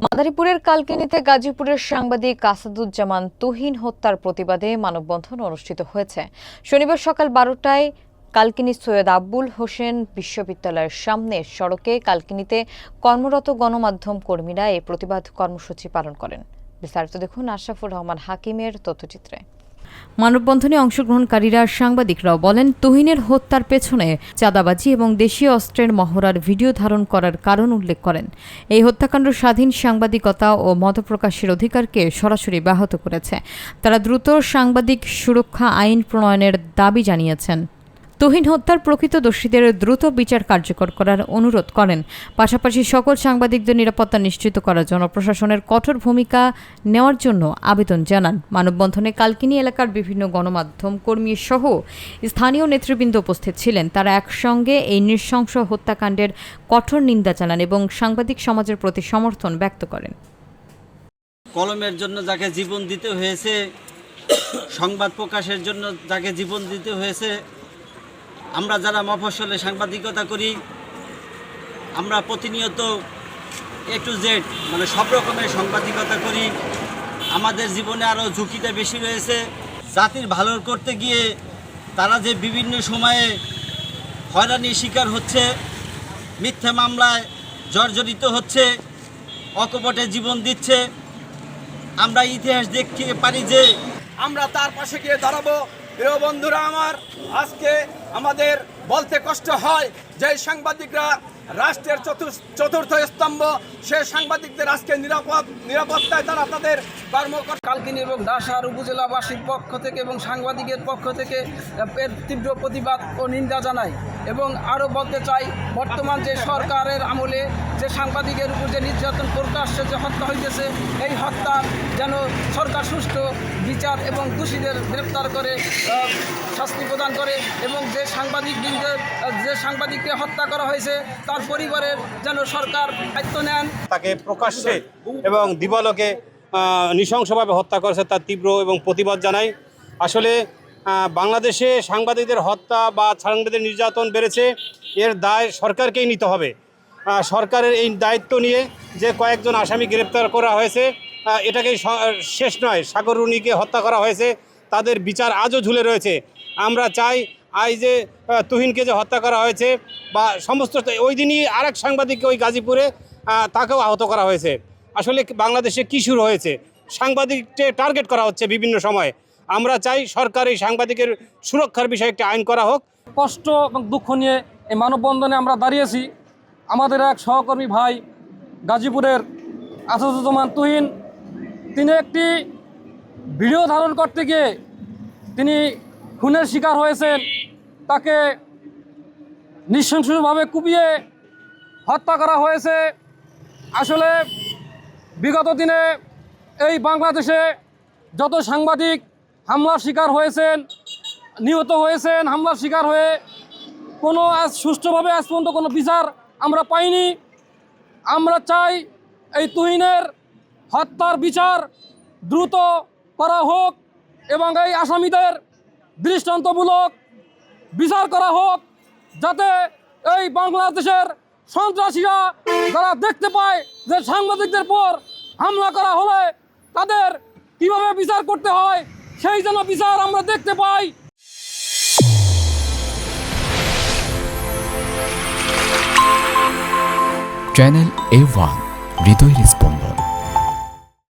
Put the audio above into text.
মাদারীপুরের কালকিনিতে গাজীপুরের সাংবাদিক আসাদুজ্জামান তুহিন হত্যার প্রতিবাদে মানববন্ধন অনুষ্ঠিত হয়েছে। শনিবার সকাল 12টায় কালকিনি সৈয়দ আব্বুল হোসেন বিশ্ববিদ্যালয়ের সামনে সড়কে কালকিনিতে কর্মরত গণমাধ্যম কর্মীরা এই প্রতিবাদ কর্মসূচি পালন করেন। বিস্তারিত দেখুন আশরাফুর রহমান হাকিমের তথ্যচিত্রে। মানববন্ধনে অংশগ্রহণকারীরা সাংবাদিকরাও বলেন, তুহিনের হত্যার পেছনে চাঁদাবাজি এবং দেশীয় অস্ত্রের মহড়ার ভিডিও ধারণ করার কারণ উল্লেখ করেন। এই হত্যাকাণ্ড স্বাধীন সাংবাদিকতা ও মতপ্রকাশের অধিকারকে সরাসরি ব্যাহত করেছে। তারা দ্রুত সাংবাদিক সুরক্ষা আইন প্রণয়নের দাবি জানিয়েছেন। তুহিন হত্যার প্রকৃত দোষীদের দ্রুত বিচার কার্যকর করার অনুরোধ করেন। পাশাপাশি সকল সাংবাদিকদের নিরাপত্তা নিশ্চিত করার জন্য প্রশাসনের কঠোর ভূমিকা নেওয়ার জন্য আবেদন জানান। মানববন্ধনে কালকিনি এলাকার বিভিন্ন গণমাধ্যম কর্মী সহ স্থানীয় নেতৃবৃন্দ উপস্থিত ছিলেন। তারা একসঙ্গে এই নৃশংস হত্যাকাণ্ডের কঠোর নিন্দা জানান এবং সাংবাদিক সমাজের প্রতি সমর্থন ব্যক্ত করেন। কলমের জন্য যাকে জীবন দিতে হয়েছে, সংবাদ প্রকাশের জন্য যাকে জীবন দিতে হয়েছে, আমরা যারা মফস্বলে সাংবাদিকতা করি, আমরা প্রতিনিয়ত A to Z মানে সব রকমের সাংবাদিকতা করি। আমাদের জীবনে আরও ঝুঁকিটা বেশি রয়েছে। জাতির ভালো করতে গিয়ে তারা যে বিভিন্ন সময়ে হয়রানির শিকার হচ্ছে, মিথ্যা মামলায় জর্জরিত হচ্ছে, অকপটে জীবন দিচ্ছে, আমরা ইতিহাস দেখতে পারি যে আমরা তার পাশে গিয়ে দাঁড়াবো। প্রিয় বন্ধুরা আমার, আজকে আমাদের বলতে কষ্ট হয় যে সাংবাদিকরা রাষ্ট্রের চতুর্থ স্তম্ভ, সে সাংবাদিকদের আজকে নিরাপত্তায় তারা তাদের কালকিনি এবং ডাসার উপজেলাবাসীর পক্ষ থেকে এবং সাংবাদিকের পক্ষ থেকে এর তীব্র প্রতিবাদ ও নিন্দা জানাই। এবং আরও বলতে চাই, বর্তমান যে সরকারের আমলে যে সাংবাদিকের উপর যে নির্যাতন প্রকাশ্যে যে হত্যা হইতেছে, এই হত্যা যেন সরকার সুষ্ঠু বিচার এবং দোষীদের গ্রেপ্তার করে শাস্তি প্রদান করে এবং যে সাংবাদিককে হত্যা করা হয়েছে তার পরিবারের যেন সরকার দায়িত্ব নেন। তাকে প্রকাশ্যে এবং দিবালোকে নৃশংসভাবে হত্যা করেছে, তার তীব্র এবং প্রতিবাদ জানাই। আসলে বাংলাদেশে সাংবাদিকদের হত্যা বা সাংবাদিকদের নির্যাতন বেড়েছে, এর দায় সরকারকেই নিতে হবে। সরকারের এই দায়িত্ব নিয়ে যে কয়েকজন আসামি গ্রেপ্তার করা হয়েছে, এটাকেই শেষ নয়। সাগর রুনিকে হত্যা করা হয়েছে, তাদের বিচার আজও ঝুলে রয়েছে। আমরা চাই আজ যে তুহিনকে যে হত্যা করা হয়েছে বা সমস্ত, ওই দিনই আরেক সাংবাদিককে ওই গাজীপুরে তাকেও আহত করা হয়েছে। আসলে বাংলাদেশে কী শুরু হয়েছে? সাংবাদিককে টার্গেট করা হচ্ছে বিভিন্ন সময়ে। আমরা চাই সরকার এই সাংবাদিকের সুরক্ষার বিষয়ে একটি আইন করা হোক। কষ্ট এবং দুঃখ নিয়ে এই মানববন্ধনে আমরা দাঁড়িয়েছি। আমাদের এক সহকর্মী ভাই গাজীপুরের আসাদুজ্জামান তুহিন, তিনি একটি ভিডিও ধারণ করতে গিয়ে তিনি খুনের শিকার হয়েছেন। তাকে নৃশংসভাবে কুপিয়ে হত্যা করা হয়েছে। আসলে বিগত দিনে এই বাংলাদেশে যত সাংবাদিক হামলার শিকার হয়েছেন, নিহত হয়েছেন, হামলার শিকার হয়ে কোনো সুষ্ঠুভাবে আজ পর্যন্ত কোনো বিচার আমরা পাইনি। আমরা চাই এই তুহিনের হত্যার বিচার দ্রুত করা হোক এবং এই আসামিদের দৃষ্টান্তমূলক বিচার করা হোক, যাতে এই বাংলাদেশের সন্ত্রাসীরা যারা দেখতে পায় যে সাংবাদিকদের পর হামলা করা হলে তাদের কিভাবে বিচার করতে হয়, সেই যেন বিচার আমরা দেখতে পাই। চ্যানেল A1 হৃদয়ের স্পন্দন।